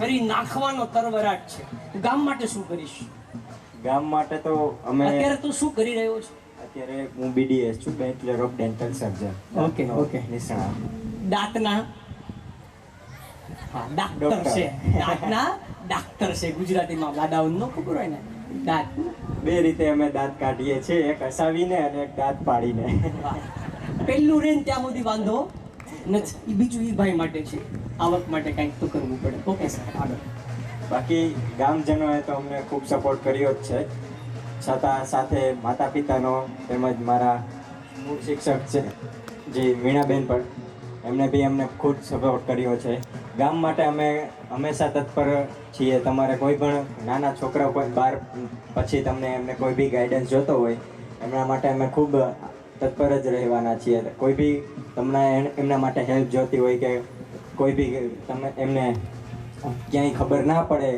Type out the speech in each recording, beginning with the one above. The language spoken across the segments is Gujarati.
કરી નાખવાનો તરવરાટ છે. ગામ માટે શું કરીશ? ગામ માટે તો અમે અત્યારે તું શું કરી રહ્યો છે? અત્યારે હું BDS છું, bachelor of dental surgeon. Okay. નિષ્ણાત દાંતના ડાક્ટર છે. દાંતના ડાક્ટર છે. ગુજરાતીમાં ગાડાઓનો ખબર હોય ને, દાંત. બે રીતે અમે દાંત કાઢીએ છીએ, એક હસાવીને અને એક દાંત પાડીને. પેલું રેન ત્યાં સુધી વાંધો નથી, બીજું ઈ ભાઈ માટે છે. આવક માટે કંઈક તો કરવું પડે. ઓકે સર, આગળ. બાકી ગામજનોએ તો અમને ખૂબ સપોર્ટ કર્યો જ છે. છતાં સાથે માતા પિતાનો તેમજ મારા મૂળ શિક્ષક છે જે મીણાબેન પણ, એમને બી અમને ખૂબ સપોર્ટ કર્યો છે. ગામ માટે અમે હંમેશા તત્પર છીએ. તમારે કોઈ પણ નાના છોકરાઓ કોઈ બાર પછી તમને એમને કોઈ બી ગાઈડન્સ જોતો હોય, એમના માટે અમે ખૂબ તત્પર જ રહેવાના છીએ. કોઈ બી તમને એમના માટે હેલ્પ જોતી હોય કે કોઈ બી તમે એમને ક્યાંય ખબર ના પડે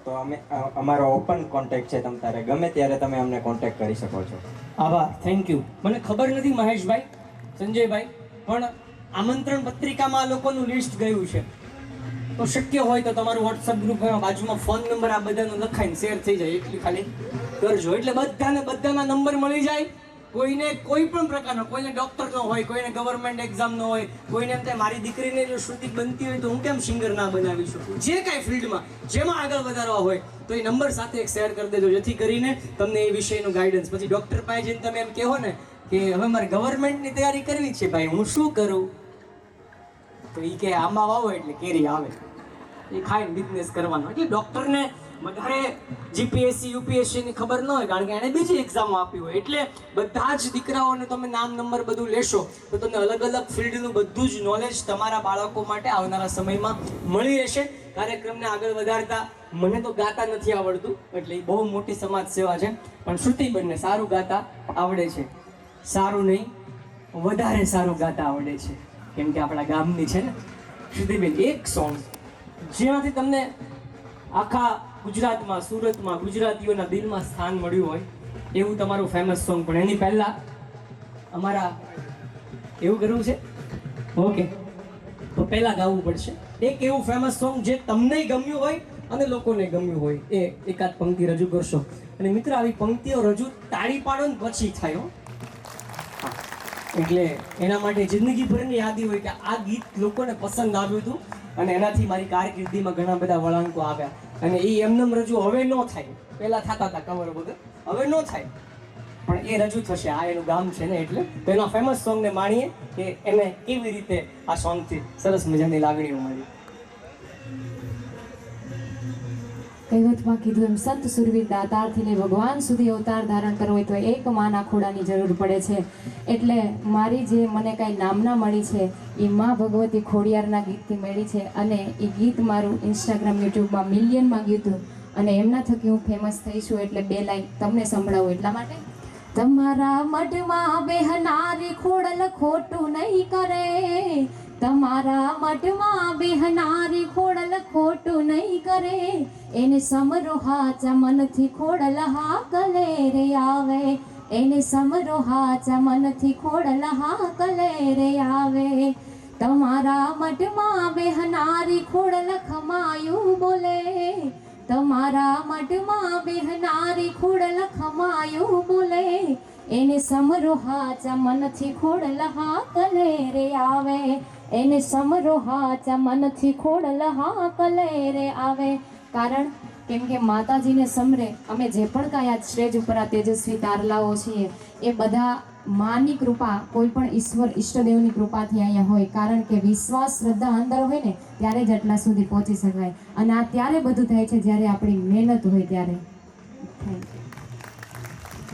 તો અમે અમારો ઓપન કોન્ટેક્ટ છે. તમ તારે ગમે ત્યારે તમે અમને કોન્ટેક્ટ કરી શકો છો. આભાર, થેન્ક યુ. મને ખબર નથી મહેશભાઈ, સંજયભાઈ, પણ આમંત્રણ પત્રિકામાં આ લોકોનું લિસ્ટ ગયું છે. તો શક્ય હોય તો તમારું વોટ્સઅપ ગ્રુપમાં બાજુમાં ફોન નંબર આ બધાનો લખાઈને શેર થઈ જાય એટલી ખાલી કરજો, એટલે બધાના નંબર મળી જાય. કોઈને કોઈ પણ પ્રકારનો, કોઈને ડૉક્ટરનો હોય, કોઈને ગવર્મેન્ટ એક્ઝામનો હોય, કોઈને એમ થાય મારી દીકરીને જો શ્રુતિ બનતી હોય તો હું કેમ સિંગર ના બનાવી શકું. જે કાંઈ ફિલ્ડમાં જેમાં આગળ વધારવા હોય તો એ નંબર સાથે એક શેર કરી દેજો, જેથી કરીને તમને એ વિષયનું ગાઈડન્સ. પછી ડૉક્ટર પાસે જઈને તમે એમ કહો ને કે હવે મારે ગવર્મેન્ટની તૈયારી કરવી છે ભાઈ, હું શું કરું? તો એ કે આંબા વાવો એટલે કેરી આવે, એ ખાઈને બિઝનેસ કરવાનો. એટલે ડૉક્ટરને વધારે GPSC UPSC ની ખબર ન હોય, કારણ કે એણે બીજી એક્ઝામો આપી હોય. એટલે બધા જ દીકરાઓને તમે નામ નંબર બધું લેશો તો તમને અલગ અલગ ફિલ્ડનું બધું જ નોલેજ તમારા બાળકો માટે આવનારા સમયમાં મળી રહેશે. કાર્યક્રમને આગળ વધારતા, મને તો ગાતા નથી આવડતું, એટલે એ બહુ મોટી સમાજ સેવા છે, પણ શ્રુતિબેનને સારું ગાતા આવડે છે. સારું નહીં, વધારે સારું ગાતા આવડે છે, કેમ કે આપણા ગામની છે ને શ્રુતિબેન. એક સોંગ જેમાંથી તમને આખા ગુજરાતમાં, સુરતમાં, ગુજરાતીઓના દિલમાં સ્થાન મળ્યું હોય એવું તમારું ફેમસ સોંગ. પણ એની પહેલા અમારા એવું કરવું છે, ઓકે, તો પહેલા ગાવું પડશે એક એવું ફેમસ સોંગ જે તમને ગમ્યું હોય અને લોકોને ગમ્યું હોય. એ એકાદ પંક્તિ રજૂ કરશો. અને મિત્ર, આવી પંક્તિઓ રજૂ તાળી પાડો ને પછી થાય હો. એટલે એના માટે જિંદગીભરની યાદી હોય કે આ ગીત લોકોને પસંદ આવ્યું હતું અને એનાથી મારી કારકિર્દીમાં ઘણા બધા વળાંકો આવ્યા. અને એ એમનેમ રજૂ હવે ન થાય, પહેલા થતા હતા કવર વગર, હવે ન થાય, પણ એ રજૂ થશે. આ એનું ગામ છે ને, એટલે તેના ફેમસ સોંગને માણીએ કે એને કેવી રીતે આ સોંગથી સરસ મજાની લાગણીઓ મળી. કહેવતમાં કીધું એમ સંત સુરવીર દાતારથી લઈ ભગવાન સુધી અવતાર ધારણ કરવો હોય તો એક માના ખોડાની જરૂર પડે છે. એટલે મારી જે મને કાંઈ નામના મળી છે એ માં ભગવતી ખોડિયારના ગીતથી મળી છે. અને એ ગીત મારું ઇન્સ્ટાગ્રામ યુટ્યુબમાં મિલિયનમાં ગયું હતું અને એમના થકી હું ફેમસ થઈ છું. એટલે બે લાઈન તમને સંભળાવું એટલા માટે. તમારા મઢમાં બેહનારી ખોડલ ખોટું નહીં કરે, તમારા મઢમાં બેહનારી ખોડલ ખોટું નહીં કરે, એને સમરો હાચા મનથી ખોડલ હા કલે રે આવે, એને સમરો હાચા મનથી ખોડલ હા કલે રે આવે. તમારા મઢમાં બેહનારી ખોડલ ખમાયું બોલે, તમારા મઢમાં બેહનારી ખોડલ ખમાયું બોલે, એને સમરો હાચા મનથી ખોડલ હા કલે રે આવે, એને સમરો હાચા મનથી ખોડલ હા કલે રે આવે. કારણ કેમ કે માતાજીને સમરે અમે જે પણ કાંઈ આ સ્ટેજ ઉપર આ તેજસ્વી તારલાઓ છીએ એ બધા માની કૃપા, કોઈ પણ ઈશ્વર ઈષ્ટદેવની કૃપાથી અહીંયા હોય. કારણ કે વિશ્વાસ, શ્રદ્ધા અંદર હોય ને ત્યારે જ આટલા સુધી પહોંચી શકાય. અને આ ત્યારે બધું થાય છે જ્યારે આપણી મહેનત હોય ત્યારે.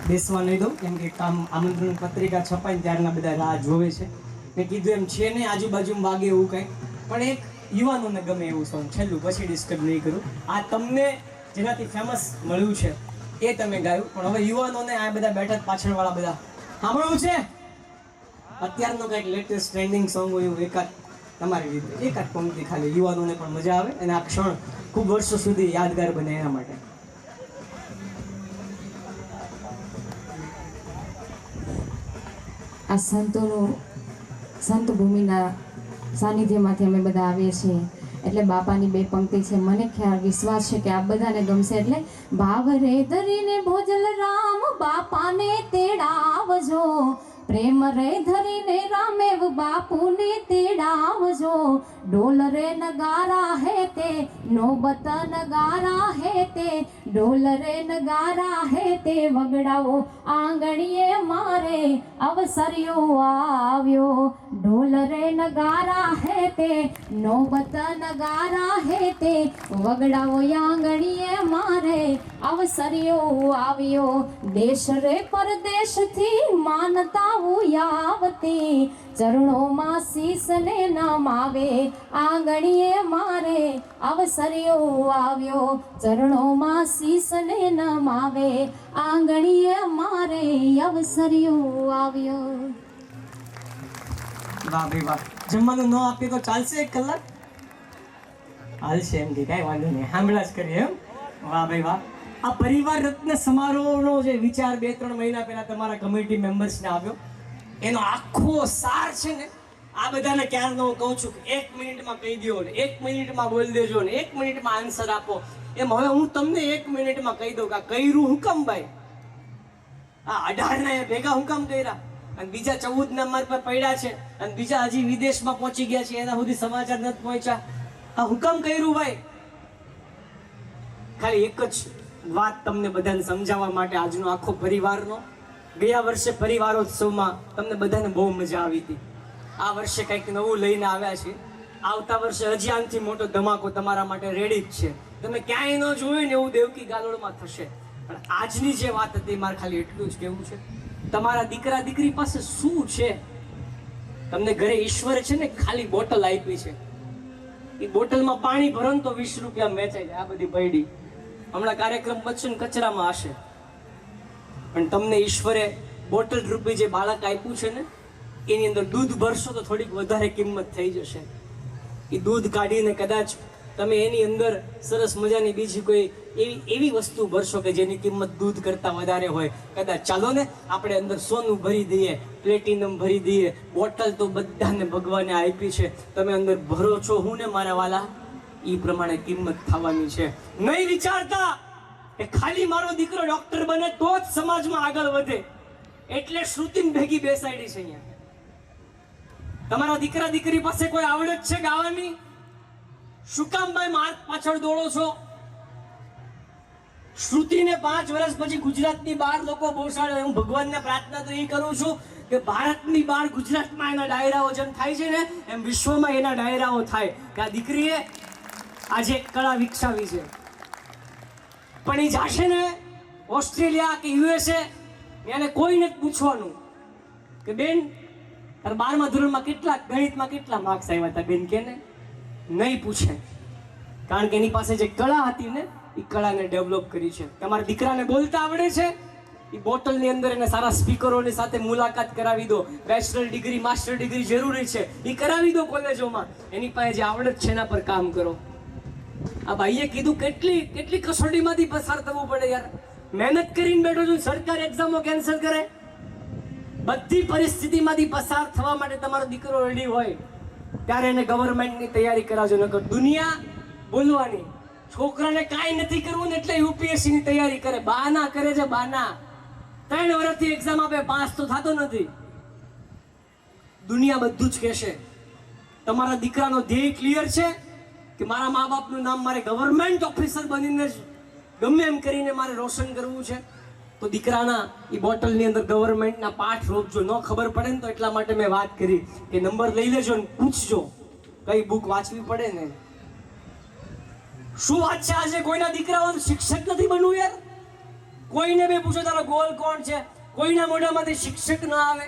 બેસવા નહીં દઉં, કેમ કે આમંત્રણ પત્રિકા છપાઈને ત્યારના બધા રાહ જોવે છે. મેં કીધું એમ છે ને આજુબાજુમાં વાગે એવું કંઈ, પણ એક યુવાનોને ગમે એવું સોંગ છેલ્લું, પછી ડિસ્ટર્બ નહીં કરું. આ તમને જેનાથી ફેમસ મળ્યું છે એ તમે ગાયું, પણ હવે યુવાનોને આ બધા બેઠક પાછળવાળા બધા સાંભળવું છે. અત્યારનો કંઈક લેટેસ્ટ ટ્રેન્ડિંગ સોંગ હોય એવું એકાદ તમારી રીતે એકાદ પંક્તિ ખાલી, યુવાનોને પણ મજા આવે અને આ ક્ષણ ખૂબ વર્ષો સુધી યાદગાર બને એના માટે. આ સંત ભૂમિના સાનિધ્યમાંથી અમે બધા આવીએ છીએ એટલે બાપાની બે પંક્તિ છે. મને ખ્યાલ વિશ્વાસ છે કે આ બધાને ગમશે. એટલે ભાવ રે ધરીને ભોજલ રામ બાપાને તેડાવજો, પ્રેમ રે ધરીને રામેવ બાપુને તેડાવજો, ઢોલ રે નગારા હે તે નોબત નગારા હે તે, ઢોલ રે નગારા હે તે વગડાવો આંગણીએ મારે અવસર્યો આવ્યો, ઢોલ રે નગારા હે તે નોબત નગારા હે તે વગડાવો આંગણીએ મારે અવસર્યો આવ્યો, દેશ રે પરદેશથી માનતા આવતી, ચરણોમાં શીસને નમાવે આંગણીએ મારે અવસર્યો આવ્યો, ચરણોમાં શીસને નમાવે આંગણીએ મારે અવસર્યો આવ્યો. વાહ ભાઈ વાહ. જમવાનું ન આપીએ તો ચાલશે 1 કલાક? હાલશે એમ કે કાંઈ વાંધો નહીં, સાંભળા જ કરીએ એમ. વાહ ભાઈ વાહ. આ પરિવાર રત્ન સમારોહનો જે વિચાર 2-3 મહિના પહેલા તમારા કમિટી મેમ્બર્સને આવ્યો, એનો આખો સાર છે ને આ બધાને ક્યારનો હું કહું છું કે 1 મિનિટમાં કહી દો ને, 1 મિનિટમાં બોલી દેજો ને, 1 મિનિટમાં આન્સર આપો. એમ હવે હું તમને 1 મિનિટમાં કહી દઉં કે આ કર્યું હું કામ ભાઈ, આ 18 ને ભેગા હું કામ કર્યા, અને બીજા 14 ના મારી પાસે પડ્યા છે, અને બીજા હજી વિદેશમાં પહોંચી ગયા છે, એના સુધી સમાચાર નથી પહોંચ્યા. આ હું કામ કર્યું ભાઈ? ખાલી એક જ વાત તમને બધાને સમજાવવા માટે આજનો આખો પરિવારનો. ગયા વર્ષે પરિવારોત્સવમાં તમને બધાને બહુ મજા આવી હતી. આ વર્ષે કંઈક નવું લઈને આવ્યા છે. આવતા વર્ષે હજી આનાથી મોટો ધમાકો તમારા માટે રેડી જ છે. તમે ક્યાંય ન જોયું ને એવું દેવકી ગાલોડમાં થશે. પણ આજની જે વાત હતી મારે ખાલી એટલું જ કહેવું છે, તમારા દીકરા દીકરી પાસે શું છે? તમને ઘરે ઈશ્વરે છે ને ખાલી બોટલ આપી છે, એ બોટલમાં પાણી ભરો ને તો 20 રૂપિયા વેચાઈ જાય. આ બધી પૈડી હમણાં કાર્યક્રમ બચશે ને કચરામાં હશે, પણ તમને ઈશ્વરે બોટલ રૂપી જે બાળક આપ્યું છે ને, એની અંદર દૂધ ભરશો તો થોડીક વધારે કિંમત થઈ જશે. એ દૂધ કાઢીને કદાચ તમે એની અંદર સરસ મજાની બીજી કોઈ એવી વસ્તુ ભરશો કે જેની કિંમત દૂધ કરતાં વધારે હોય. કદાચ ચાલો ને આપણે અંદર સોનું ભરી દઈએ, પ્લેટિનમ ભરી દઈએ. બોટલ તો બધાને ભગવાને આપી છે, તમે અંદર ભરો છો હું ને મારા વાલા, એ પ્રમાણે કિંમત થવાની છે. નહીં વિચારતા કે ખાલી મારો દીકરો ડોક્ટર બને તો જ સમાજમાં આગળ વધે, એટલે શ્રુતિન ભેગી બેસાડી છે અહીંયા. તમારા દીકરા દીકરી પાસે કોઈ આવડત છે ગાવાની? શું કામ ભાઈ માર્ક પાછળ દોડો છો? શ્રુતિને 5 વર્ષ પછી ગુજરાતની બહાર લોકો પહોંચાડે. હું ભગવાનને પ્રાર્થના તો એ કરું છું કે ભારતની બહાર ગુજરાતમાં એના ડાયરાઓ જેમ થાય છે ને, એમ વિશ્વમાં એના ડાયરાઓ થાય કે આ દીકરીએ આજે એક કળા વિકસાવી છે. પણ એ જાશે ને ઓસ્ટ્રેલિયા કે યુએસએ, એને કોઈને પૂછવાનું કે બેન તારે 12મા ધોરણમાં કેટલા, ગણિતમાં કેટલા માર્ક્સ આવ્યા હતા બેન, કે ને નહીં પૂછે. કારણ કે એની પાસે જે કળા હતી ને, એ કળાને ડેવલપ કરી છે. તમારા દીકરાને બોલતા આવડે છે, એ બોટલની અંદર એને સારા સ્પીકરોની સાથે મુલાકાત કરાવી દો. બેચલર ડિગ્રી, માસ્ટર ડિગ્રી જરૂરી છે, એ કરાવી દો કોલેજોમાં. એની પાસે જે આવડત છે એના પર કામ કરો. આ ભાઈએ કીધું કેટલી કસોટીમાંથી પસાર થવું પડે યાર. મહેનત કરીને બેઠો છું, સરકાર એક્ઝામો કેન્સલ કરે. બધી પરિસ્થિતિમાંથી પસાર થવા માટે તમારો દીકરો રેડી હોય ત્યારે એને ગવર્મેન્ટની તૈયારી કરાવજો. નકર દુનિયા બોલવાની, છોકરાને કાંઈ નથી કરવું ને એટલે યુપીએસસી ની તૈયારી કરે. બાના કરે છે, બાના. 3 વર્ષથી એક્ઝામ આપે, પાસ તો થતો નથી. દુનિયા બધું જ કહેશે. તમારા દીકરાનો ધ્યેય ક્લિયર છે કે મારા મા બાપનું નામ મારે ગવર્મેન્ટ ઓફિસર બનીને જ ગમે એમ કરીને મારે રોશન કરવું છે, તો દીકરાના એ બોટલની અંદર ગવર્મેન્ટના પાઠ રોપજો. ન ખબર પડે ને તો એટલા માટે મેં વાત કરી કે નંબર લઈ લેજો ને પૂછજો કઈ બુક વાંચવી પડે ને. શું વાત છે આજે કોઈના દીકરાઓ શિક્ષક નથી બનવું યાર? કોઈને બે પૂછો તારો ગોલ કોણ છે, કોઈના મોઢામાંથી શિક્ષક ના આવે.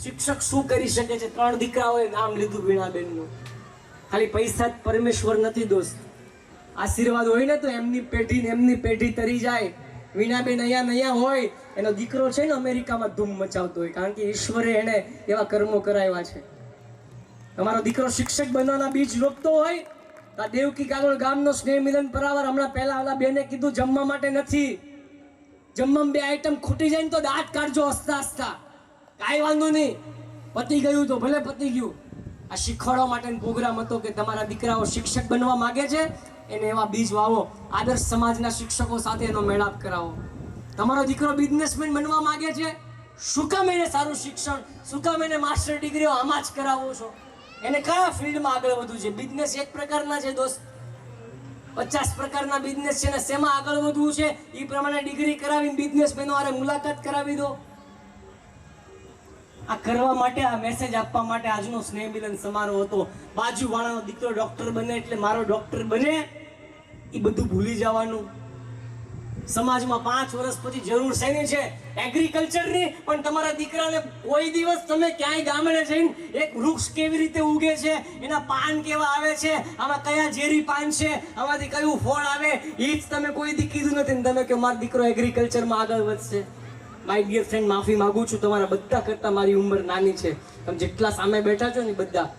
શિક્ષક શું કરી શકે છે? 3 દીકરાઓએ નામ લીધું વીણાબેનનું. ખાલી પૈસા જ પરમેશ્વર નથી દોસ્ત. આશીર્વાદ હોય ને તો એમની પેઢી તરી જાય. વીણાબેન અહીંયા હોય, એનો દીકરો છે ને અમેરિકામાં ધૂમ મચાવતો હોય, કારણ કે ઈશ્વરે એને એવા કર્મો કરાવ્યા છે. તમારો દીકરો શિક્ષક બનવાના બીજ રોપતો હોય તો આ દેવકી કાલોલ ગામનો સ્નેહ મિલન પરાવાર હમણાં પહેલા ઓલા બેને કીધું જમવા માટે નથી. જમવામાં 2 આઈટમ ખૂટી જાય ને તો દાંત કાઢજો હસતા હસતા. કાંઈ વાંધો નહીં, પતી ગયું તો ભલે પતી ગયું, આ શીખવાડવા માટેનો પ્રોગ્રામ હતો કે તમારા દીકરાઓ શિક્ષક બનવા માંગે છે, એને એવા બીજ વાવો. આદર્શ સમાજના શિક્ષકો સાથે એનો મેળાપ કરાવો. તમારો દીકરો બિઝનેસમેન બનવા માંગે છે, શું કામ એને સારું શિક્ષણ, શું કામ એને માસ્ટર ડિગ્રીઓ આમાં જ કરાવો છો? એને કયા ફિલ્ડમાં આગળ વધવું છે? બિઝનેસ એક પ્રકારના છે દોસ્ત, 50 પ્રકારના બિઝનેસ છે ને શેમાં આગળ વધવું છે એ પ્રમાણે ડિગ્રી કરાવીને બિઝનેસમેનો હારે મુલાકાત કરાવી દો. આ કરવા માટે, આ મેસેજ આપવા માટે આજનો સ્નેહ મિલન સમારોહ હતો. બાજુવાળાનો દીકરો ડોક્ટર બને એટલે મારો ડોક્ટર બને એ બધું ભૂલી જવાનું. સમાજમાં 5 વર્ષ પછી જરૂર શેની છે? એગ્રીકલ્ચરની. પણ તમારા દીકરાને કોઈ દિવસ તમે ક્યાંય ગામડે જઈને એક વૃક્ષ કેવી રીતે ઉગે છે, એના પાન કેવા આવે છે, આમાં કયા ઝેરી પાન છે, આમાંથી કયું ફળ આવે, એ જ તમે કોઈ દી કીધું નથી. તમે કે મારો દીકરો એગ્રીકલ્ચરમાં આગળ વધશે. માય ડિયર ફ્રેન્ડ, માફી માંગુ છું, તમારા બધા કરતાં મારી ઉંમર નાની છે. તમે જેટલા સામે બેઠા છો ને બધા,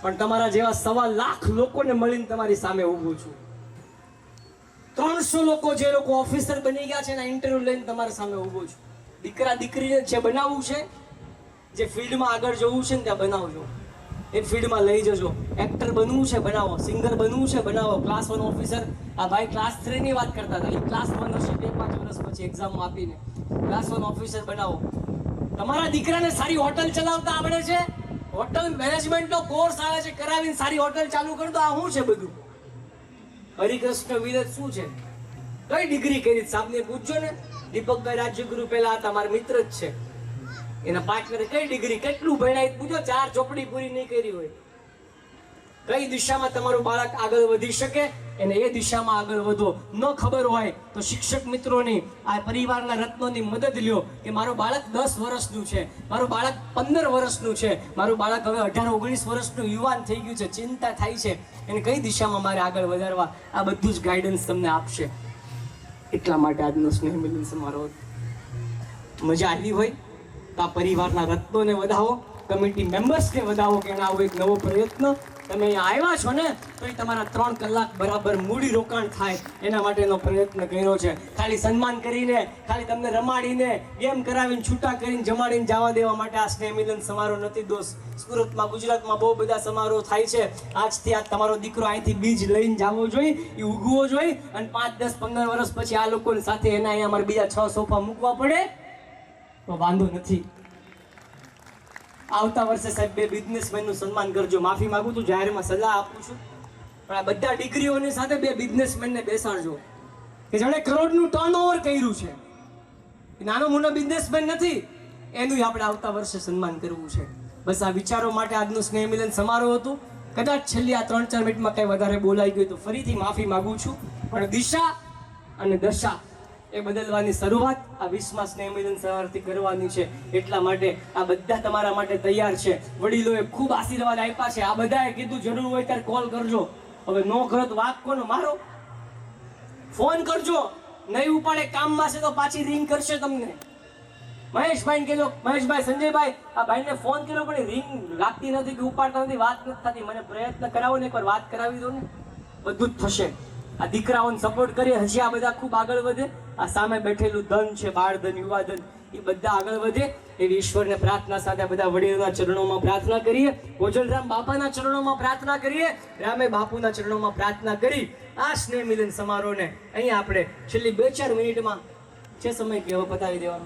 પણ તમારા જેવા 1.25 લાખ લોકોને મળીને તમારી સામે ઊભું છું. 300 લોકો જે લોકો ઓફિસર બની ગયા છે એના ઇન્ટરવ્યુ લઈને તમારા સામે ઊભો છું. દીકરા દીકરીને જે બનાવવું છે, જે ફિલ્ડમાં આગળ જવું છે ને ત્યાં બનાવજો, એ ફિલ્ડમાં લઈ જજો. એક્ટર બનવું છે બનાવો, સિંગર બનવું છે બનાવો. ક્લાસ 1 ઓફિસર, આ ભાઈ ક્લાસ 3 ની વાત કરતા હતા, એ ક્લાસ 1 હશે 2-5 વર્ષ પછી એક્ઝામ આપીને ક્લાસ 1 ઓફિસર બનાવો. તમારા દીકરાને સારી હોટલ ચલાવતા આવડે છે, હોટલ મેનેજમેન્ટનો કોર્સ આવે છે, કરાવીને સારી હોટલ ચાલુ કરી દો. આ શું છે બધું? હરિકૃષ્ણ વિરજ શું છે? કઈ ડિગ્રી કરી? સાહેબને પૂછજો ને. દીપકભાઈ રાજ્યગુરુ પહેલા હતા, મારા મિત્ર જ છે. એના પાર્ટનરે કઈ ડિગ્રી, કેટલું ભણાય પૂછો. 4 ચોપડી પૂરી નહીં કરી હોય. કઈ દિશામાં તમારું બાળક આગળ વધી શકે એને એ દિશામાં આગળ વધો. ન ખબર હોય તો શિક્ષક મિત્રોની, આ પરિવારના રત્નોની મદદ લ્યો કે મારું બાળક 10 વર્ષનું છે, મારું બાળક 15 વર્ષનું છે, મારું બાળક હવે 18-19 વર્ષનું યુવાન થઈ ગયું છે, ચિંતા થાય છે, એને કઈ દિશામાં મારે આગળ વધારવા. આ બધું જ ગાઈડન્સ તમને આપશે. એટલા માટે આજનો સ્નેહ મિલન સમારોહ મજા આવી હોય તો આ પરિવારના રત્નોને વધાવો, કમિટી મેમ્બર્સને વધાવો કે આવો એક નવો પ્રયત્ન તમે અહીંયા આવ્યા છો ને તો એ તમારા 3 કલાક બરાબર મૂડી રોકાણ થાય એના માટેનો પ્રયત્ન કર્યો છે. ખાલી સન્માન કરીને, ખાલી તમને રમાડીને, ગેમ કરાવીને, છૂટા કરીને, જમાડીને જવા દેવા માટે આ સ્નેહ મિલન સમારોહ નથી દોસ્ત. સુરતમાં, ગુજરાતમાં બહુ બધા સમારોહ થાય છે. આજથી આ તમારો દીકરો અહીંથી બીજ લઈને જવો જોઈએ, એ ઉગવો જોઈએ, અને 5, 10, 15 વર્ષ પછી આ લોકોની સાથે એના અહીંયા અમારે બીજા 6 સોફા મૂકવા પડે તો વાંધો નથી. આવતા વર્ષે સાહેબ 2 બિઝનેસમેનનું સન્માન કરજો. માફી માંગુ છું, જાહેરમાં સલાહ આપું છું, પણ આ બધા ડિગ્રીઓની સાથે 2 બિઝનેસમેનને બેસાડજો કે જેણે કરોડનું ટર્નઓવર કર્યું છે. નાનો મોટો બિઝનેસમેન નથી, એનું આપણે આવતા વર્ષે સન્માન કરવું છે. બસ આ વિચારો માટે આજનું સ્નેહ મિલન સમારોહ હતું. કદાચ છેલ્લી આ 3-4 મિનિટમાં કંઈ વધારે બોલાઈ ગયું તો ફરીથી માફી માંગુ છું, પણ દિશા અને દશા એ બદલવાની શરૂઆત આ 20મા સ્નેહ મિલન સમારોહથી કરવાની છે. એટલા માટે આ બધા તમારા માટે તૈયાર છે. વડીલોએ ખૂબ આશીર્વાદ આપ્યા છે. આ બધાએ કીધું જરૂર હોય ત્યારે કોલ કરજો. હવે નો કરો તો વાક કોનો? મારો ફોન કરજો. નહીં ઉપાડે, કામમાં છે તો પાછી રિંગ કરશે તમને. મહેશભાઈને કહેજો, મહેશભાઈ, સંજયભાઈ, આ ભાઈને ફોન કર્યો પણ રિંગ લાગતી નથી કે ઉપાડતા નથી, વાત નથી થતી. મને પ્રયત્ન કરાવો ને, એકવાર વાત કરાવી દો ને, બધું જ થશે. આ દીકરાઓને સપોર્ટ કરીએ, હજી આ બધા ખૂબ આગળ વધે. આ સામે બેઠેલું ધન છે, બાળધન, યુવાધન, એ બધા આગળ વધે એવી ઈશ્વરને પ્રાર્થના સાથે બધા વડીલોના ચરણોમાં પ્રાર્થના કરીએ. ગોજલરામ બાપાના ચરણોમાં પ્રાર્થના કરીએ. રામે બાપુના ચરણોમાં પ્રાર્થના કરી આ સ્નેહ મિલન સમારોહને અહીંયા આપણે છેલ્લી 2-4 મિનિટમાં જે સમય કહેવો પતાવી દેવાનો.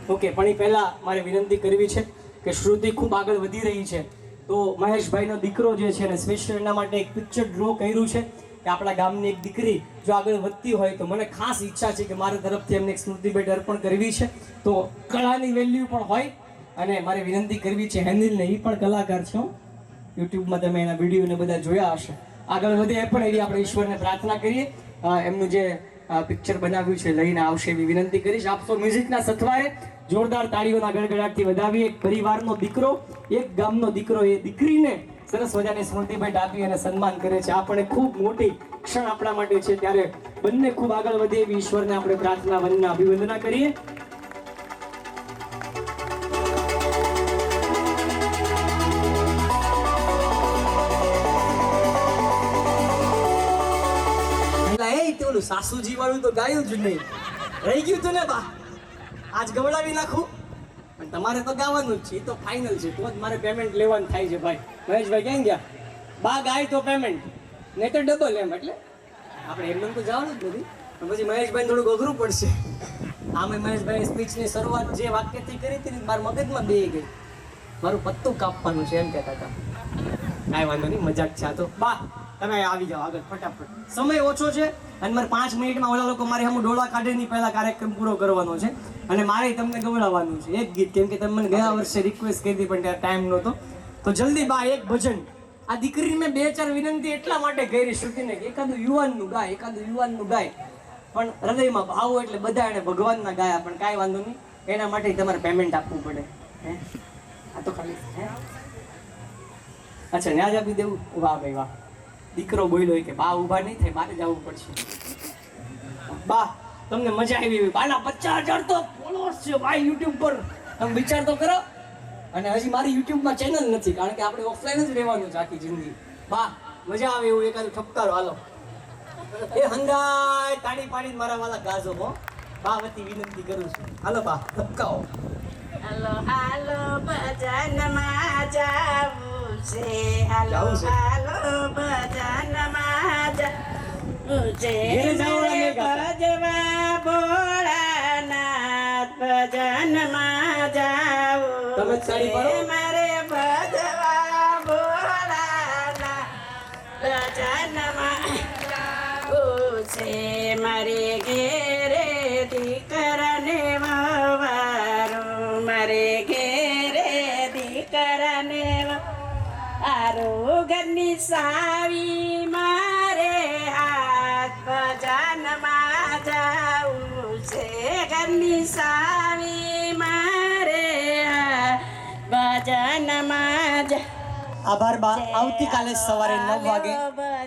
ઓકે, પણ એ પહેલાં મારે વિનંતી કરવી છે કે શ્રુતિ ખૂબ આગળ વધી રહી છે, તો મહેશભાઈનો દીકરો જે છે ને સ્પેશિયલ એના માટે એક પિક્ચર ડ્રો કર્યું છે કે આપણા ગામની એક દીકરી જો આગળ વધતી હોય તો મને ખાસ ઈચ્છા છે કે મારા તરફથી એમને એક સ્મૃતિ ભેટ અર્પણ કરવી છે. તો કળાની વેલ્યુ પણ હોય અને મારે વિનંતી કરવી છે હેનિલને, એ પણ કલાકાર છે. યુટ્યુબમાં તમે એના વિડીયોને બધા જોયા હશે. આગળ વધે એ પણ એવી આપણે ઈશ્વરને પ્રાર્થના કરીએ. એમનું જે પિક્ચર બનાવ્યું છે લઈને આવશે એવી વિનંતી કરીશ. આપ સૌ મ્યુઝિકના સથવારે જોરદાર તાળીઓના ગડગડાટથી વધાવી. એક પરિવારનો દીકરો, એક ગામનો દીકરો એ દીકરીને સરસ મજાની સ્મૃતિ ભેટ આપી અને સન્માન કરે છે. આપણે ખૂબ મોટી ક્ષણ આપણા માટે છે, ત્યારે બંને ખૂબ આગળ વધે એવી ઈશ્વરને આપણે પ્રાર્થના, વંદના, અભિવંદના કરીએ. ઓલું સાસુજી વાળું તો ગાયું જ નહીં, રહી ગયું તું ને બા, આજ ગવડાવી નાખું. પણ તમારે તો ગાવાનું જ છે, એ તો ફાઇનલ છે, તો જ મારે પેમેન્ટ લેવાનું થાય છે ભાઈ. મહેશભાઈ ક્યાં ગયા? બા ગાય તો પેમેન્ટ, નહીં તો ડબલ એમ. એટલે આપણે એમને તો જવાનું જ નથી, પણ પછી મહેશભાઈ થોડુંક અઘરું પડશે. આમે મહેશભાઈ સ્પીચની શરૂઆત જે વાક્યથી કરી હતી ને મારા મગજમાં બેહી ગઈ. મારું પત્તું કાપવાનું છે એમ કહેતા હતા. કાંઈ વાંધો નહીં, મજાક છે આ તો. બા તમે આવી જાઓ આગળ ફટાફટ, સમય ઓછો છે અને મારે 5 મિનિટમાં ઓલા લોકો મારે હમું ડોળા કાઢીને પહેલા કાર્યક્રમ પૂરો કરવાનો છે અને મારે તમને ગવડાવવાનું છે એક ગીત, કેમ કે તમે મને ગયા વર્ષે રિક્વેસ્ટ કરી હતી પણ ત્યારે ટાઈમ નહોતો. તો જલ્દી બા એક ભજન. આ દીકરીને મેં 2-4 વિનંતી એટલા માટે કરી શ્રુતિને કે એકાદું યુવાનનું ગાય, પણ હૃદયમાં ભાવ એટલે બધા એને ભગવાનના ગાયા, પણ કાંઈ વાંધો નહીં, એના માટે તમારે પેમેન્ટ આપવું પડે. હે આ તો ખાલી અચ્છા ન્યાજ આપી દેવું? વાહ ભાઈ વાહ, દીકરો બોલ્યો કે બા ઊભા નહીં થાય, મારે જવું પડશે. બા તમને મજા આવી? બાના 50,000 તો ફોલોઅર્સ છે ભાઈ યુટ્યુબ પર, તમે વિચાર તો કરો. અને હજી મારી યુટ્યુબમાં ચેનલ નથી, કારણ કે આપણે ઓફલાઈન જ રહેવાનું છે આખી જિંદગી. બા મજા આવે એવું એકાદું ઠપકારો હાલો. એ હંગાય તાળી પાડીને મારા વાલા ગાજો હો. બા વતી વિનંતી કરું છું, હાલો બા ઠપકાઓ. હાલો હાલો ભજનમાં જાવું છે, હાલો જાવું છે? હાલો ભજનમાં જાવું છે, ઘેરે જાઓ ને ગાતા. ભજવા ભોળાનાથ ભજનમાં જાવું તમે જ તાળી પાડો. છે, મારે ભજવા ભોળાનાથ ભજનમાં જાવું છે, મારે ઘેરે દીકરાને વવારો, મારે ઘેરે દીકરાને આરોગની સાવી, મારે હાથ ભજનમાં જાવું છે, ઘરની સાવી મારે હાથ ભજનમાં જા. આભાર બા. આવતીકાલે સવારે 9 વાગે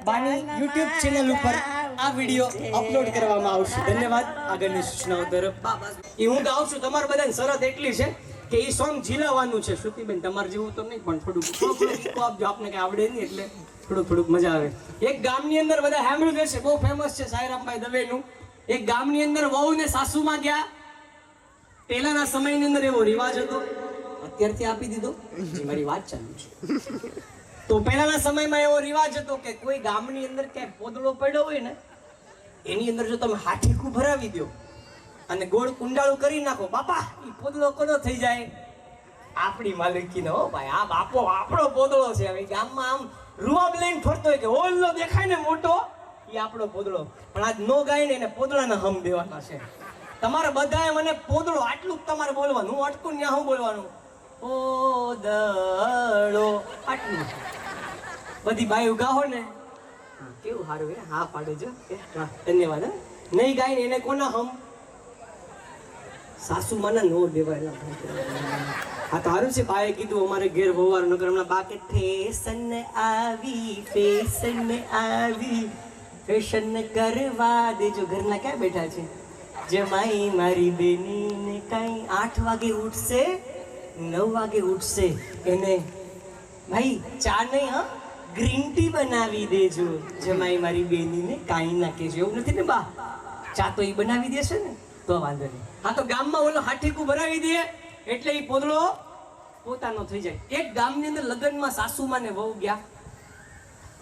બાની યુટ્યુબ ચેનલ ઉપર આ વિડીયો અપલોડ કરવામાં આવશે. ધન્યવાદ. આગળની સૂચનાઓ તરફ એ હું ગાઉં છું. તમારે બધાને શરત એટલી છે કે એ સોંગ ઝીલાવવાનું છે. શ્રુતિબેન તમારે જેવું તો નહીં, પણ થોડુંક આપજો, આપને કઈ આવડે નહીં એટલે થોડુંક મજા આવે. એક ગામની અંદર બધા સાંભળ્યું હશે, બહુ ફેમસ છે સાયરામભાઈ દવેનું. એક ગામની અંદર વહુ ને સાસુમાં ગયા. પહેલાના સમયની અંદર એવો રિવાજ હતો, અત્યારથી આપી દીધો, મારી વાત ચાલુ છે. તો પહેલાના સમયમાં એવો રિવાજ હતો કે કોઈ ગામની અંદર ક્યાંય પોદળો પડ્યો હોય ને, એની અંદર જો તમે હાથીકું ભરાવી દો અને ગોળ કુંડાળું કરી નાખો, બાપા એ પોદળો કોનો થઈ જાય? આપણી માલિકીનો. હો ભાઈ, આ બાપો આપણો પોદળો છે. હવે ગામમાં આમ રૂવાબ લઈને ફરતો હોય કે હોલનો દેખાય ને મોટો, એ આપણો પોદળો. પણ આજ નો ગાય ને એને પોદળાના હમ દેવાના છે. તમારે બધાએ મને પોદળો આટલું જ તમારે બોલવાનું. હું અટકું ત્યાં હું બોલવાનું? પોદળો, આટલું. બધી બાયું ગાહો ને કેવું સારું હે. હા પાડો જો. હા ધન્યવાદ. નહીં ગાય ને એને કોના હમ? સાસુ મને નો દેવાય. હા તો સારું છે, બાએ કીધું અમારે ઘેર વહુવાર નગર હમણાં બા કે ફેશન આવી, ફેશન આવી, ફેશન કરવા દેજો. ઘરના ક્યાં બેઠા છે? જમાઈ મારી બેનીને કાંઈ 8 વાગે ઉઠશે, 9 વાગે ઉઠશે, એને ભાઈ ચા નહીં હા ગ્રીન ટી બનાવી દેજો. જમાઈ મારી બેનીને કાંઈ ના કહેજો. એવું નથી ને બા? ચા તો એ બનાવી દેશે ને, તો વાંધો નહીં. હા તો ગામમાં ઓલો હાઠીકું ભરાવી દે એટલે એ પોદળો પોતાનો થઈ જાય. એક ગામની અંદર લગ્નમાં સાસુમાં ને વહુ ગયા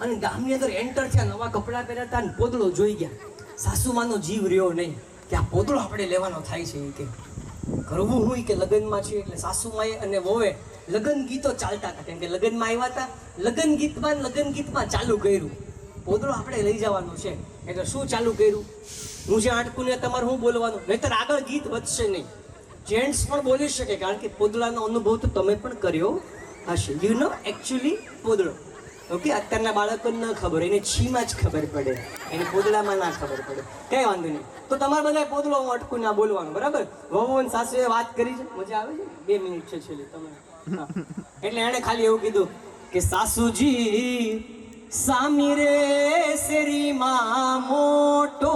અને ગામની અંદર એન્ટર થયા, નવા કપડાં પહેર્યા હતા ને પોદળો જોઈ ગયા. સાસુમાનો જીવ રહ્યો નહીં કે આ પોદળો આપણે લેવાનો થાય છે. એ કે કરવું હોય કે લગ્નમાં છે એટલે સાસુમાએ અને વહુએ લગ્ન ગીતો ચાલતા હતા, કેમ કે લગ્નમાં આવ્યા હતા. લગ્ન ગીતમાં ચાલુ કર્યું પોદળો આપણે લઈ જવાનું છે. એટલે શું ચાલુ કર્યું? હું જે આટકું ને તમારે હું બોલવાનું, નહીતર આગળ ગીત વધશે નહીં. જેન્ટ્સ પણ બોલી શકે, કારણ કે પોદળાનો અનુભવ તો તમે પણ કર્યો હશે. યુ નો એકચ્યુઅલી પોદળો. ઓકે, અત્યારના બાળકોને ન ખબર, એને છીમાં જ ખબર પડે, એને પોદળામાં ના ખબર પડે. કઈ વાંધો નહીં. તો તમારે બધા પોદળો હું અટકું ના બોલવાનું, બરાબર? વહુ અને સાસુએ વાત કરી છે, મજા આવે છે. 2 મિનિટ છે છેલ્લે તમે. એટલે એણે ખાલી એવું કીધું કે સાસુજી સામી રે શેરીમાં મોટો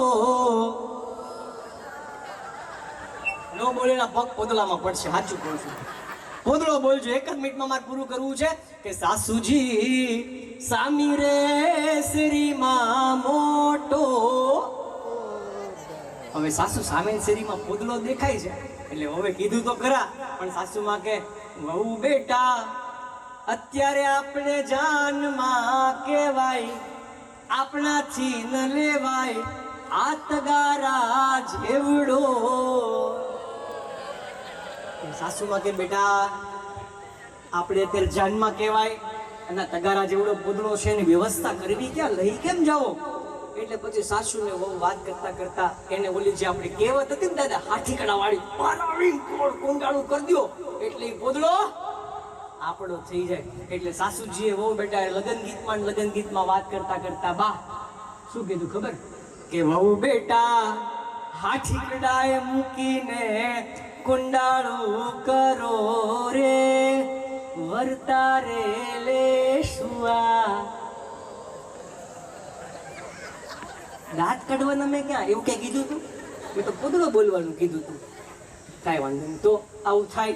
નો બોલેલા પગ પોદળામાં પડશે. સાચું કહું છું, પોદળો બોલજો. 1 જ મિનિટમાં મારે પૂરું કરવું છે કે સાસુજી સામી રે શેરીમાં મોટો. હવે હવે સાસુ સામેની શેરીમાં પોદલો દેખાય છે એટલે હવે કીધું તો ખરા, પણ સાસુમાં કે વહુ બેટા અત્યારે આપણે જાનમાં કહેવાય, આપણાથી ન લેવાય આ તગારા જેવડો. સાસુમાં કે બેટા આપણે અત્યારે જાનમાં કહેવાય અને તગારા જેવડો પોદળો છે એની વ્યવસ્થા કરવી, ક્યાં લઈ કેમ જાઓ? એટલે પછી સાસુને બહુ વાત કરતા કરતા એને ઓલી જે આપણી કહેવત હતી ને દાદા, હાથી કડા વાળી પારાવીને કોંડાળું કરી દો એટલે ઈ પોદળો આપણો થઈ જાય. એટલે સાસુજીએ વહુ બેટા લગન ગીતમાં વાત કરતા કરતા બા શું કીધું ખબર? કે વહુ બેટા હાથી કડાએ મૂકીને કુંડાળું કરો રે, વર્તારે લે સુઆ. દાંત કાઢવાના મેં ક્યાં એવું ક્યાં કીધું તું? મેં તો પોદળો બોલવાનું કીધું તું. કાંઈ વાંધો નહીં, તો આવું થાય.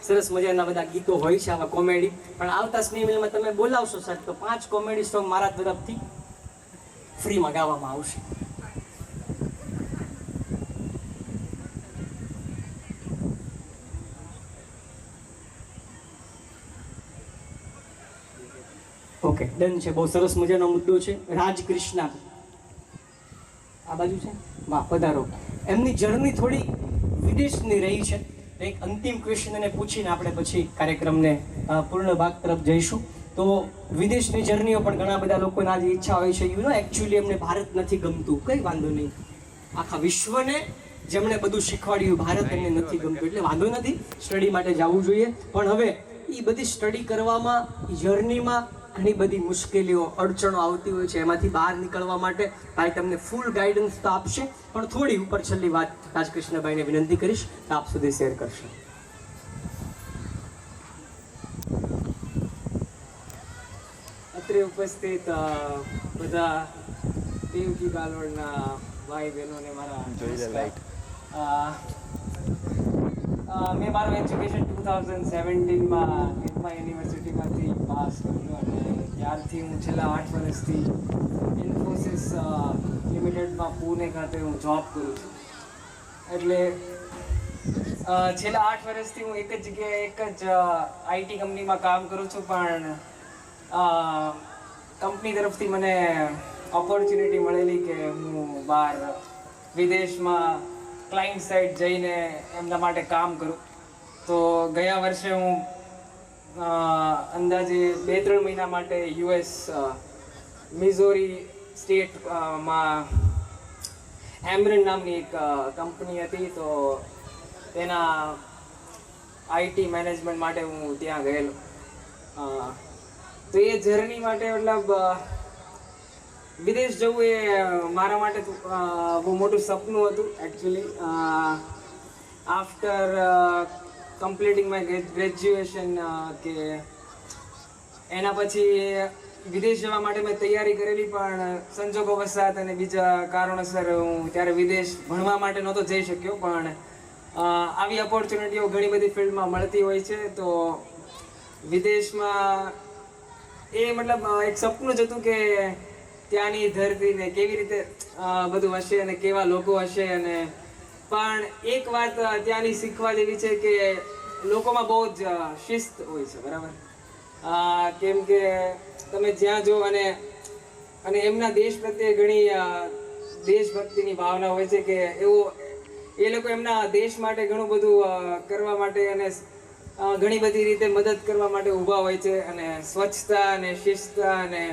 સરસ મજાના બધા ગીતો હોય છે આવા કોમેડી, પણ આવતા સ્નેહમિલમાં તમે બોલાવશો સર તો 5 કોમેડી સોંગ મારા તરફથી ફ્રીમાં ગાવામાં આવશે. ઓકે ડન છે. બહુ સરસ મજાનો મુદ્દો છે. રાજકૃષ્ણા આ બાજુ છે, વાહ પધારો. એમની જર્ની થોડી વિદેશની રહી છે. એક અંતિમ ક્વેશ્ચન એને પૂછીને આપણે પછી કાર્યક્રમને પૂર્ણ ભાગ તરફ જઈશું. તો વિદેશની જર્નીઓ પણ ઘણા બધા લોકોને આજે ઈચ્છા હોય છે. એકચ્યુઅલી એમને ભારત નથી ગમતું, કંઈ વાંધો નહીં. આખા વિશ્વને જેમણે બધું શીખવાડ્યું ભારત એમને નથી ગમતું, એટલે વાંધો નથી, સ્ટડી માટે જવું જોઈએ. પણ હવે એ બધી સ્ટડી કરવામાં, જર્નીમાં ઘણી બધી મુશ્કેલીઓ, અડચણો આવતી હોય છે. એમાંથી બહાર નીકળવા માટે ભાઈ તમને ફૂલ ગાઈડન્સ તો આપશે, પણ થોડી ઉપર છેલ્લી વાત રાજકૃષ્ણભાઈને વિનંતી કરીશ તો આપ સુધી શેર કરશો. અત્રે ઉપસ્થિત બધા દેવકી બાલોડના ભાઈ બહેનોને મારા મેં મારું એજ્યુકેશન 2017માં નિરમા યુનિવર્સિટીમાંથી પાસ કર્યું અને ત્યારથી હું છેલ્લા 8 વર્ષથી ઇન્ફોસિસ લિમિટેડમાં પુણે ખાતે હું જોબ કરું છું. એટલે છેલ્લા 8 વર્ષથી હું એક જ જગ્યાએ એક જ આઈટી કંપનીમાં કામ કરું છું, પણ કંપની તરફથી મને ઓપોર્ચ્યુનિટી મળેલી કે હું બહાર વિદેશમાં ક્લાયન્ટ સાઇડ જઈને એમના માટે કામ કરું. તો ગયા વર્ષે હું અંદાજે 2-3 મહિના માટે યુએસ મિઝોરી સ્ટેટમાં એમરન નામની એક કંપની હતી, તો તેના આઈટી મેનેજમેન્ટ માટે હું ત્યાં ગયેલો. તો એ જર્ની માટે મતલબ વિદેશ જવું એ મારા માટે બહુ મોટું સપનું હતું actually. After completing my graduation કે એના પછી વિદેશ જવા માટે મેં તૈયારી કરેલી, પણ સંજોગોવશાત અને બીજા કારણોસર હું ત્યારે વિદેશ ભણવા માટે નહોતો જઈ શક્યો. પણ આવી ઓપોર્ચ્યુનિટીઓ ઘણી બધી ફિલ્ડમાં મળતી હોય છે. તો વિદેશમાં એ મતલબ એક સપનું જ હતું કે ત્યાંની ધરતીને કેવી રીતે બધું હશે અને કેવા લોકો હશે. અને પણ એક વાત ત્યાંની શીખવા જેવી છે કે લોકોમાં બહુ જ શિસ્ત હોય છે, બરાબર? કેમ કે તમે જ્યાં જો અને એમના દેશ પ્રત્યે ઘણી દેશભક્તિની ભાવના હોય છે કે એ લોકો એમના દેશ માટે ઘણું બધું કરવા માટે અને ઘણી બધી રીતે મદદ કરવા માટે ઊભા હોય છે. અને સ્વચ્છતા અને શિસ્ત અને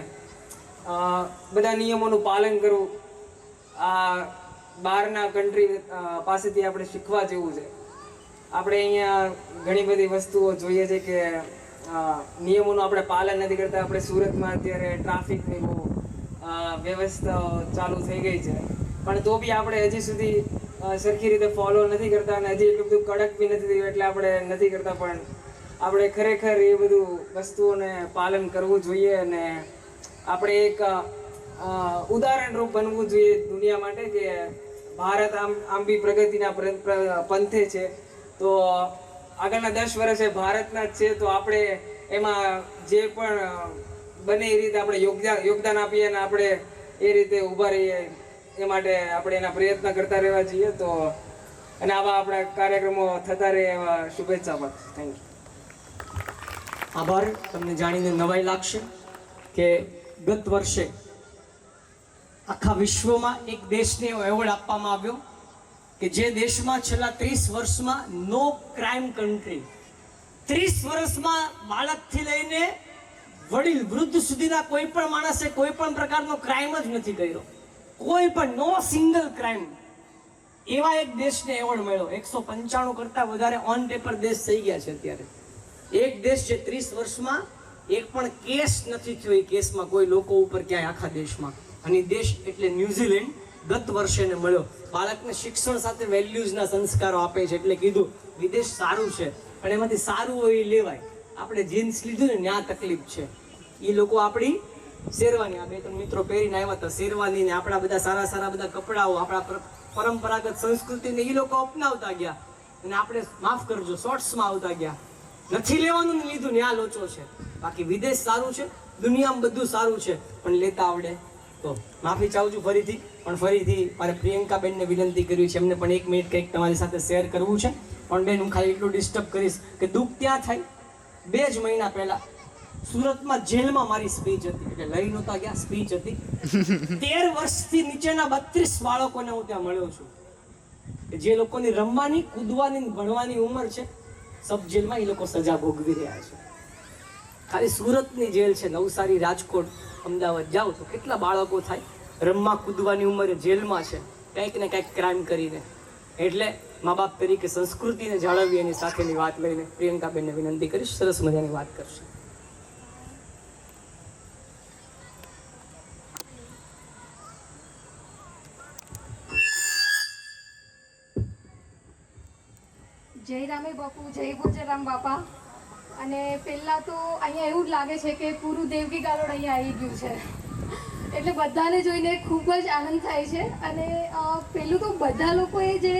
બધા નિયમોનું પાલન કરવું આ બહારના કન્ટ્રી પાસેથી આપણે શીખવા જેવું છે. આપણે અહીંયા ઘણી બધી વસ્તુઓ જોઈએ છે કે નિયમોનું આપણે પાલન નથી કરતા. આપણે સુરતમાં અત્યારે ટ્રાફિકની બહુ વ્યવસ્થા ચાલુ થઈ ગઈ છે, પણ તો બી આપણે હજી સુધી સરખી રીતે ફોલો નથી કરતા અને હજી એટલું બધું કડક બી નથી થયું એટલે આપણે નથી કરતા. પણ આપણે ખરેખર એ બધું વસ્તુઓને પાલન કરવું જોઈએ અને આપણે એક ઉદાહરણરૂપ બનવું જોઈએ દુનિયા માટે કે ભારત આમ બી પ્રગતિના પંથે છે. તો આગળના 10 વર્ષ એ ભારતના જ છે, તો આપણે એમાં જે પણ બને એ રીતે આપણે યોગદાન આપીએ અને આપણે એ રીતે ઊભા રહીએ. એ માટે આપણે એના પ્રયત્ન કરતા રહેવા જોઈએ. તો અને આવા આપણા કાર્યક્રમો થતા રહે એવા શુભેચ્છા પાઠ. Thank you. આભાર. તમને જાણીને નવાઈ લાગશે કે ગત વર્ષે આખા વિશ્વમાં એક દેશને એવો એવોર્ડ આપવામાં આવ્યો કે જે દેશમાં છેલ્લા 30 વર્ષમાં નો ક્રાઇમ કન્ટ્રી, 30 વર્ષમાં બાળકથી લઈને વડીલ વૃદ્ધ સુધીના કોઈ પણ માણસે કોઈ પણ પ્રકારનો ક્રાઇમ જ નથી કર્યો, કોઈ પણ નો સિંગલ ક્રાઇમ, એવા એક દેશને એવોર્ડ મળ્યો. 195 કરતા વધારે ઓન પેપર દેશ થઈ ગયા છે અત્યારે. એક દેશ જે 30 વર્ષમાં એક પણ કેસ નથી થયો, એ કેસમાં કોઈ લોકો ઉપર ક્યાંય આખા દેશમાં. અને દેશ એટલે ન્યુઝીલેન્ડ ગત વર્ષે એને મળ્યો. બાળકને શિક્ષણ સાથે વેલ્યુઝના સંસ્કારો આપે છે. એટલે કીધું વિદેશ સારું છે, પણ એમાંથી સારું હોય એ લેવાય. આપણે જીન્સ લીધું ને ત્યાં તકલીફ છે. એ લોકો આપણી શેરવાની, આ 2-3 મિત્રો પહેરીને આવ્યા હતા, શેરવાની ને આપણા બધા સારા સારા બધા કપડાઓ, આપણા પરંપરાગત સંસ્કૃતિને એ લોકો અપનાવતા ગયા અને આપણે માફ કરજો શોર્ટ્સમાં આવતા ગયા. નથી લેવાનું ને લીધું ને આ લોચો છે. બાકી વિદેશ સારું છે, દુનિયામાં બધું સારું છે, પણ લેતા આવડે તો. માફી ચાહું છું ફરીથી, પણ ફરીથી મારે પ્રિયંકાબેનને વિનંતી કરવી છે, એમને પણ 1 મિનિટ કંઈક તમારી સાથે શેર કરવું છે. પણ બેન, હું ખાલી એટલું ડિસ્ટર્બ કરીશ કે દુઃખ ત્યાં થાય 2 જ મહિના પહેલા સુરતમાં જેલમાં મારી સ્પીચ હતી, એટલે લઈ નહોતા ગયા, સ્પીચ હતી. 13 વર્ષથી નીચેના 32 બાળકોને હું ત્યાં મળ્યો છું કે જે લોકોની રમવાની, કૂદવાની, ભણવાની ઉંમર છે, સબ જેલમાં એ લોકો સજા ભોગવી રહ્યા છે. ખાલી સુરતની જેલ છે, નવસારી, રાજકોટ, અમદાવાદ જાઓ તો કેટલા બાળકો થાય રમવા કૂદવાની ઉંમરે જેલમાં છે, કંઈક ને કંઈક ક્રાઇમ કરીને. એટલે મા બાપ તરીકે સંસ્કૃતિને જાળવવી એની સાથેની વાત લઈને પ્રિયંકાબેનને વિનંતી કરીશ, સરસ મજાની વાત કરશે. જય રામે બાપુ, જય ભોજરામ બાપા. અને પહેલાં તો અહીંયા એવું જ લાગે છે કે પૂરું દેવકી ગાલોડ અહીંયા આવી ગયું છે, એટલે બધાને જોઈને ખૂબ જ આનંદ થાય છે. અને પહેલું તો બધા લોકોએ જે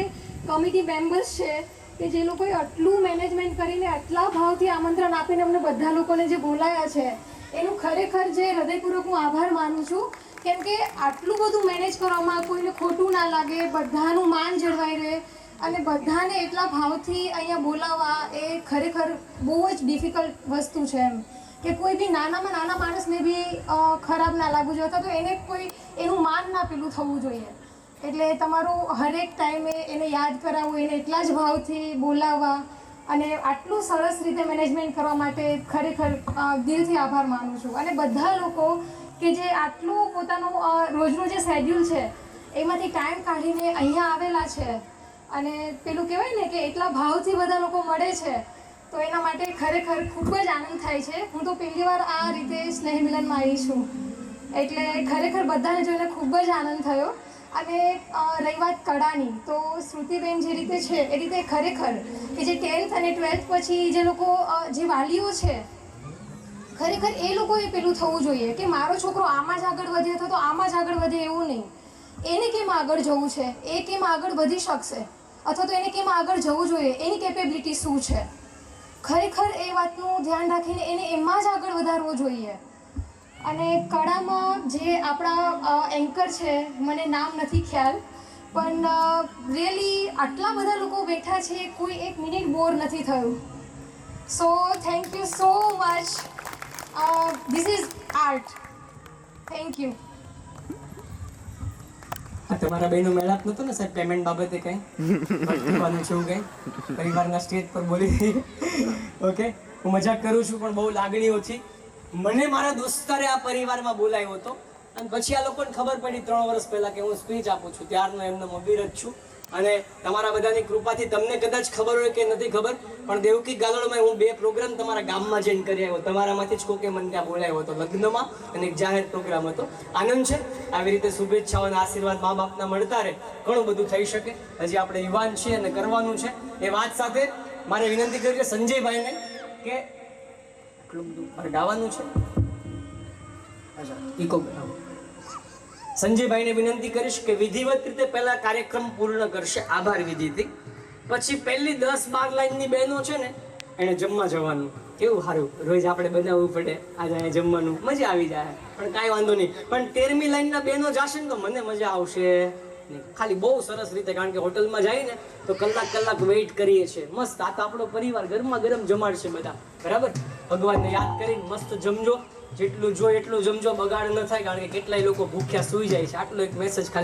કમિટી મેમ્બર્સ છે કે જે લોકોએ આટલું મેનેજમેન્ટ કરીને આટલા ભાવથી આમંત્રણ આપીને અમને બધા લોકોને જે બોલાયા છે એનું ખરેખર જે હૃદયપૂર્વક હું આભાર માનું છું. કેમ કે આટલું બધું મેનેજ કરવામાં કોઈને ખોટું ના લાગે, બધાનું માન જળવાઈ રહે અને બધાને એટલા ભાવથી અહીંયા બોલાવવા એ ખરેખર બહુ જ ડિફિકલ્ટ વસ્તુ છે. એમ કે કોઈ બી નાનામાં નાના માણસને બી ખરાબ ના લાગવું જોઈએ, અથવા તો એને કોઈ એનું માન ના પેલું થવું જોઈએ. એટલે તમારું હરેક ટાઈમે એને યાદ કરાવવું, એને એટલા જ ભાવથી બોલાવવા અને આટલું સરસ રીતે મેનેજમેન્ટ કરવા માટે ખરેખર દિલથી આભાર માનું છું. અને બધા લોકો કે જે આટલું પોતાનું રોજનું જે શેડ્યુલ છે એમાંથી ટાઈમ કાઢીને અહીંયા આવેલા છે અને પેલું કહેવાય ને કે એટલા ભાવથી બધા લોકો મળે છે, તો એના માટે ખરેખર ખૂબ જ આનંદ થાય છે. હું તો પહેલી વાર આ રીતે સ્નેહ મિલનમાં આવી છું, એટલે ખરેખર બધાને જોઈને ખૂબ જ આનંદ થયો. અને રહી વાત કળાની, તો શ્રુતિબેન જે રીતે છે એ રીતે ખરેખર કે જે 10th અને 12th પછી જે લોકો જે વાલીઓ છે ખરેખર એ લોકોએ પેલું થવું જોઈએ કે મારો છોકરો આમાં જ આગળ વધે અથવા તો આમાં જ આગળ વધે એવું નહીં. એને કેમ આગળ જવું છે, એ કેમ આગળ વધી શકશે, અથવા તો એને કેમ આગળ જવું જોઈએ, એની કેપેબિલિટી શું છે, ખરેખર એ વાતનું ધ્યાન રાખીને એને એમાં જ આગળ વધારવો જોઈએ. અને કળામાં જે આપણા એન્કર છે, મને નામ નથી ખ્યાલ, પણ રિયલી આટલા બધા લોકો બેઠા છે, કોઈ 1 મિનિટ બોર નથી થયું. So thank you so much. This is art. Thank you. તમારા બેનો મેળાપ નતો ને સાહેબ પેમેન્ટ બાબતે કઈ ભટકવાનું છે, કઈ પરિવારના સ્ટેજ પર બોલી? ઓકે, હું મજાક કરું છું, પણ બહુ લાગણીઓથી મને મારા દોસ્તારે આ પરિવારમાં બોલાવ્યો હતો. અને પછી આ લોકોને ખબર પડી 3 વર્ષ પહેલા કે હું સ્પીચ આપું છું, ત્યારનો એમનો અબીર જ છું. અને તમારા બધાની કૃપાથી તમને કદાચ ખબર હોય કે નથી ખબર, પણ દેવકી ગાલોડમાં હું 2 પ્રોગ્રામ તમારા ગામમાં જઈને કરી આવ્યો. તમારામાંથી જ કોકે મને ત્યાં બોલાવ્યો હતો લગ્નમાં, અને એક જાહેર પ્રોગ્રામ હતો. આનંદ છે. આવી રીતે શુભેચ્છાઓ અને આશીર્વાદ મા બાપના મળતા રહે, ઘણું બધું થઈ શકે. હજી આપણે યુવાન છીએ અને કરવાનું છે. એ વાત સાથે મારે વિનંતી કરી છે સંજયભાઈને કે આટલું બધું મારે ગાવાનું છે. અચ્છા, ઇકો બનાવો. સંજયભાઈને વિનંતી કરીશ કે વિધિવત રીતે પહેલા કાર્યક્રમ પૂર્ણ કરશે આભાર વિધિથી. પછી પહેલી 10-12 લાઈનની બહેનો છે ને એને જમવા જવાનું કેવું સારું રોજ આપણે બનાવવું પડે આજે અહીંયા જમવાનું મજા આવી જાય પણ કાંઈ વાંધો નહીં પણ 13મી લાઈનના બેનો જાશે ને તો મને મજા આવશે નહીં ખાલી બહુ સરસ રીતે કારણ કે હોટલમાં જાય ને તો કલાક વેઇટ કરીએ છીએ મસ્ત આ તો આપણો પરિવાર ગરમા ગરમ જમાડશે બધા બરાબર ભગવાનને યાદ કરીને મસ્ત જમજો જેટલું જો એટલું જમજો બગાડ ન થાય કારણ કે કેટલાય લોકો ભૂખ્યા સૂઈ જાય છે આટલો એક મેસેજ ખાલી